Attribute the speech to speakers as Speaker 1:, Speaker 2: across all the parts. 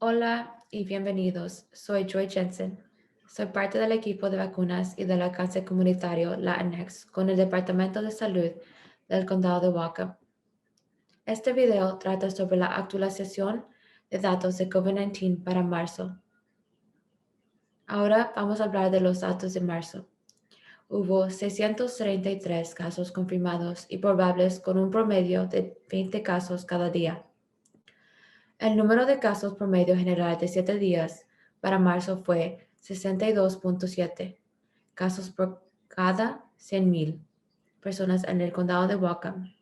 Speaker 1: Hola y bienvenidos. Soy Joy Jensen. Soy parte del equipo de vacunas y del alcance comunitario Latinx con el Departamento de Salud del Condado de Whatcom. Este video trata sobre la actualización de datos de COVID-19 para marzo. Ahora vamos a hablar de los datos de marzo. Hubo 633 casos confirmados y probables con un promedio de 20 casos cada día. El número de casos promedio general de 7 días para marzo fue 62.7 casos por cada 100,000 personas en el condado de Whatcom.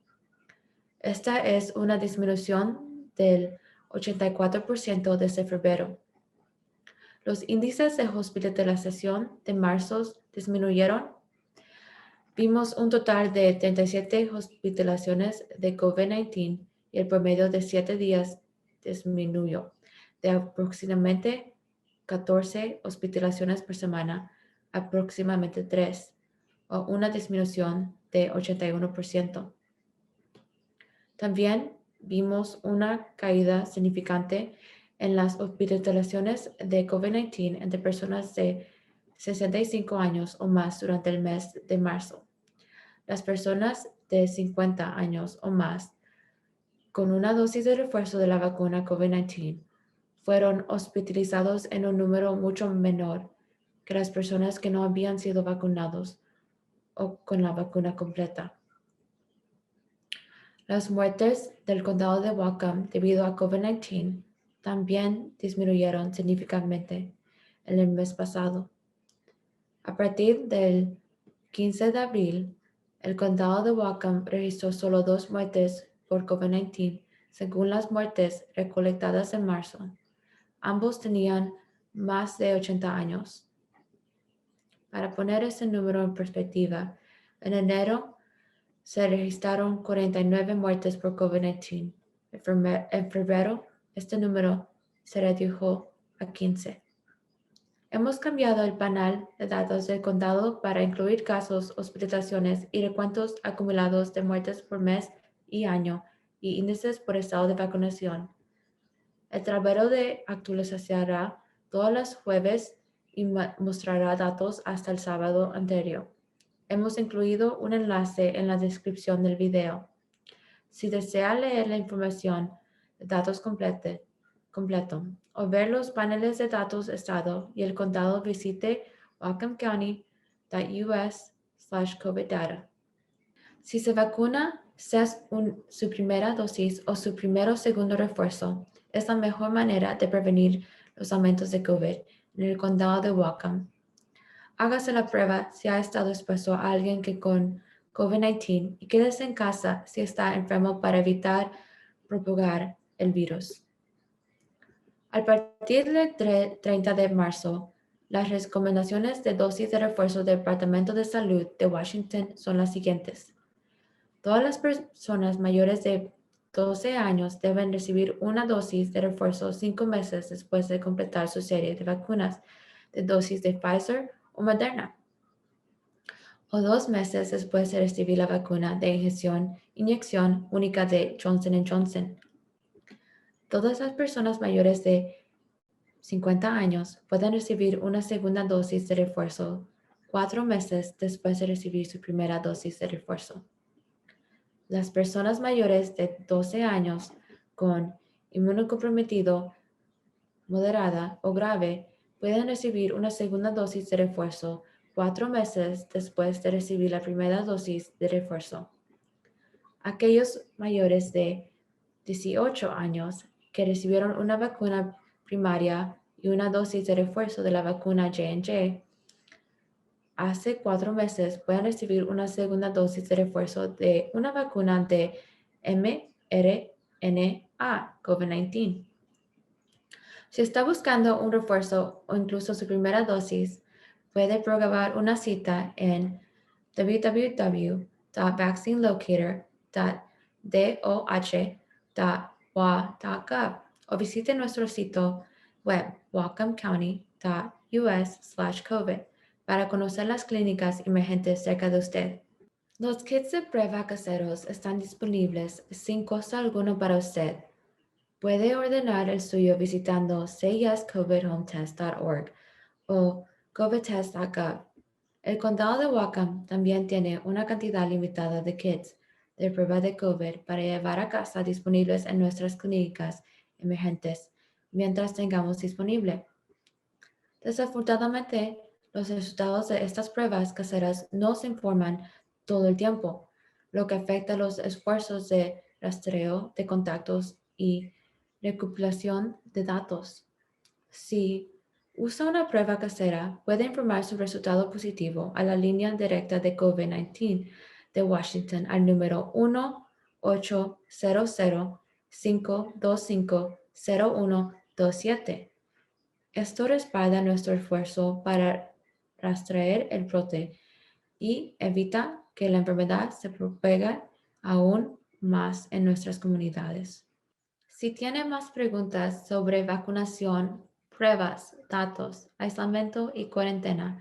Speaker 1: Esta es una disminución del 84% desde febrero. Los índices de hospitalización de marzo disminuyeron. Vimos un total de 37 hospitalizaciones de COVID-19 y el promedio de 7 días disminuyó de aproximadamente 14 hospitalizaciones por semana a aproximadamente 3, o una disminución de 81%. También vimos una caída significante en las hospitalizaciones de COVID-19 entre personas de 65 años o más durante el mes de marzo. Las personas de 50 años o más con una dosis de refuerzo de la vacuna COVID-19 fueron hospitalizados en un número mucho menor que las personas que no habían sido vacunados o con la vacuna completa. Las muertes del condado de Whatcom debido a COVID-19 también disminuyeron significativamente en el mes pasado. A partir del 15 de abril, el condado de Whatcom registró solo 2 muertes por COVID-19, según las muertes recolectadas en marzo. Ambos tenían más de 80 años. Para poner ese número en perspectiva, en enero se registraron 49 muertes por COVID-19. En febrero, este número se redujo a 15. Hemos cambiado el panel de datos del condado para incluir casos, hospitalizaciones y recuentos acumulados de muertes por mes y año y índices por estado de vacunación. El tablero de actualizará todos los jueves y mostrará datos hasta el sábado anterior. Hemos incluido un enlace en la descripción del video. Si desea leer la información de datos completo o ver los paneles de datos estado y el condado, visite whatcomcounty.us/COVID-data. Si se vacuna, sea su primera dosis o su primero o segundo refuerzo, es la mejor manera de prevenir los aumentos de COVID en el condado de Whatcom. Hágase la prueba si ha estado expuesto a alguien que con COVID-19 y quédese en casa si está enfermo para evitar propagar el virus. A partir del 30 de marzo, las recomendaciones de dosis de refuerzo del Departamento de Salud de Washington son las siguientes. Todas las personas mayores de 12 años deben recibir una dosis de refuerzo 5 meses después de completar su serie de vacunas de dosis de Pfizer o Moderna, o 2 meses después de recibir la vacuna de inyección única de Johnson & Johnson. Todas las personas mayores de 50 años pueden recibir una segunda dosis de refuerzo 4 meses después de recibir su primera dosis de refuerzo. Las personas mayores de 12 años con inmunocomprometido moderada o grave pueden recibir una segunda dosis de refuerzo 4 meses después de recibir la primera dosis de refuerzo. Aquellos mayores de 18 años que recibieron una vacuna primaria y una dosis de refuerzo de la vacuna J&J hace 4 meses pueden recibir una segunda dosis de refuerzo de una vacuna de mRNA COVID-19. Si está buscando un refuerzo o incluso su primera dosis, puede programar una cita en www.vaccinelocator.doh.wa.gov o visite nuestro sitio web whatcomcounty.us/COVID para conocer las clínicas emergentes cerca de usted. Los kits de prueba caseros están disponibles sin costo alguno para usted. Puede ordenar el suyo visitando sayyescovidhometest.org o covidtest.gov. El condado de Whatcom también tiene una cantidad limitada de kits de prueba de COVID para llevar a casa disponibles en nuestras clínicas emergentes mientras tengamos disponible. Desafortunadamente, los resultados de estas pruebas caseras no se informan todo el tiempo, lo que afecta los esfuerzos de rastreo de contactos y recopilación de datos. Si usa una prueba casera, puede informar su resultado positivo a la línea directa de COVID-19 de Washington al número 1-800-525-0127. Esto respalda nuestro esfuerzo para rastrear el brote y evita que la enfermedad se propague aún más en nuestras comunidades. Si tiene más preguntas sobre vacunación, pruebas, datos, aislamiento y cuarentena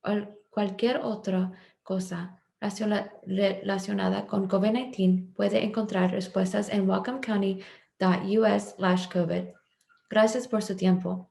Speaker 1: o cualquier otra cosa relacionada con COVID-19, puede encontrar respuestas en whatcomcounty.us/COVID. Gracias por su tiempo.